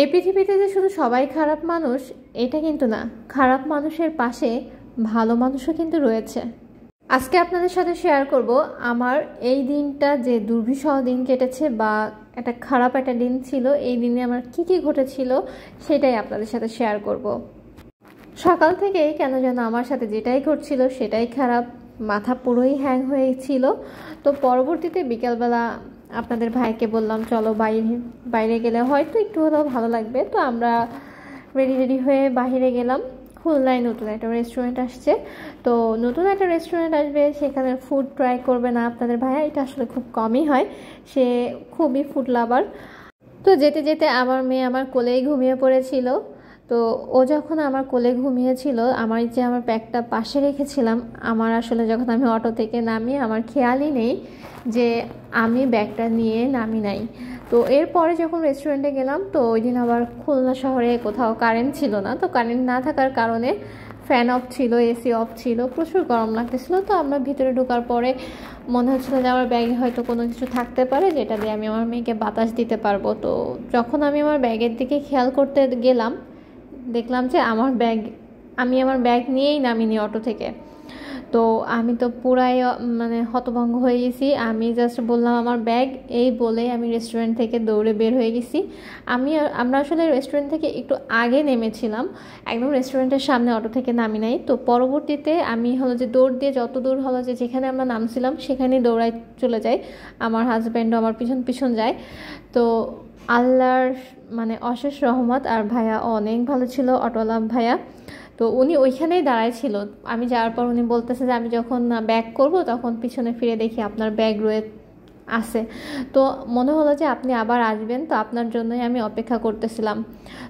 এই পৃথিবীতে যে শুধু সবাই খারাপ মানুষ এটা কিন্তু না, খারাপ মানুষের পাশে ভালো মানুষও কিন্তু রয়েছে। আজকে আপনাদের সাথে শেয়ার করব আমার এই দিনটা যে দুর্বিষহ দিন কেটেছে বা একটা খারাপ একটা দিন ছিল, এই দিনে আমার কি কি ঘটেছিল সেটাই আপনাদের সাথে শেয়ার করব। সকাল থেকেই কেন যেন আমার সাথে যেটাই ঘটছিল সেটাই খারাপ, মাথা পুরোই হ্যাং হয়েছিল। তো পরবর্তীতে বিকেলবেলা আপনাদের ভাইকে বললাম চলো বাইরে গেলে হয়তো একটু হলেও ভালো লাগবে। তো আমরা রেডি হয়ে বাইরে গেলাম। খুলনায় নতুন একটা রেস্টুরেন্ট আসছে, তো নতুন একটা রেস্টুরেন্ট আসবে, সেখানে ফুড ট্রাই করবে না আপনাদের ভাইয়া, এটা আসলে খুব কমই হয়, সে খুবই ফুড লাভার। তো যেতে যেতে আমার মেয়ে আমার কোলেই ঘুমিয়ে পড়েছিল। তো ও যখন আমার কোলে ঘুমিয়েছিল, আমার ব্যাগটা পাশে রেখেছিলাম, আমার আসলে যখন আমি অটো থেকে নামি আমার খেয়ালই নেই যে আমি ব্যাগটা নিয়ে নামি নাই। তো এরপরে যখন রেস্টুরেন্টে গেলাম, তো ওই দিন আবার খুলনা শহরে কোথাও কারেন্ট ছিল না, তো কারেন্ট না থাকার কারণে ফ্যান অফ ছিল, এসি অফ ছিল, প্রচুর গরম লাগতেছিলো। তো আমরা ভিতরে ঢোকার পরে মনে হচ্ছিলো যে আমার ব্যাগে হয়তো কোনো কিছু থাকতে পারে যেটা দিয়ে আমি আমার মেয়েকে বাতাস দিতে পারবো। তো যখন আমি আমার ব্যাগের দিকে খেয়াল করতে গেলাম, দেখলাম যে আমি আমার ব্যাগ নিয়েই নামিনি অটো থেকে। তো আমি তো পুরাই মানে হতভম্ব হয়ে গেছি। আমি জাস্ট বললাম আমার ব্যাগ, এই বলে আমি রেস্টুরেন্ট থেকে দৌড়ে বের হয়ে গেছি। আমরা আসলে রেস্টুরেন্ট থেকে একটু আগে নেমেছিলাম, একদম রেস্টুরেন্টের সামনে অটো থেকে নামি নাই। তো পরবর্তীতে আমি হলো যে দৌড় দিয়ে যত দূর হলো যে যেখানে আমরা নামছিলাম সেখানেই দৌড়াই চলে যাই, আমার হাজব্যান্ডও আমার পিছন পিছন যায়। তো আল্লাহর মানে অশেষ রহমত, আর ভাইয়া অনেক ভালো ছিল, অটোওয়ালা ভাইয়া। তো উনি ওইখানেই দাঁড়ায় ছিল। আমি যাওয়ার পর উনি বলতেছে যে আমি যখন ব্যাক করব তখন পিছনে ফিরে দেখি আপনার ব্যাগ রয়ে আছে। তো মনে হলো যে আপনি আবার আসবেন, তো আপনার জন্যই আমি অপেক্ষা করতেছিলাম।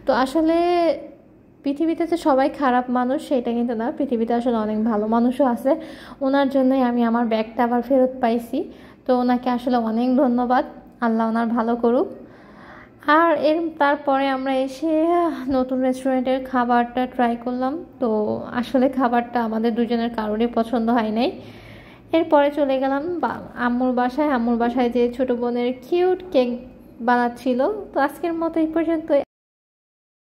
তো আসলে পৃথিবীতে যে সবাই খারাপ মানুষ সেটা কিন্তু না, পৃথিবীতে আসলে অনেক ভালো মানুষও আছে। ওনার জন্যই আমি আমার ব্যাগটা আবার ফেরত পাইছি। তো ওনাকে আসলে অনেক ধন্যবাদ, আল্লাহ ওনার ভালো করুক। আর তারপরে আমরা এসে নতুন রেস্টুরেন্টের খাবারটা ট্রাই করলাম। তো আসলে খাবারটা আমাদের দুজনের কারোরই পছন্দ হয় নাই। এরপরে চলে গেলাম আম্মুর বাসায় যে ছোটো বোনের কিউট কেক বানাচ্ছিল। তো আজকের মতো এই পর্যন্ত।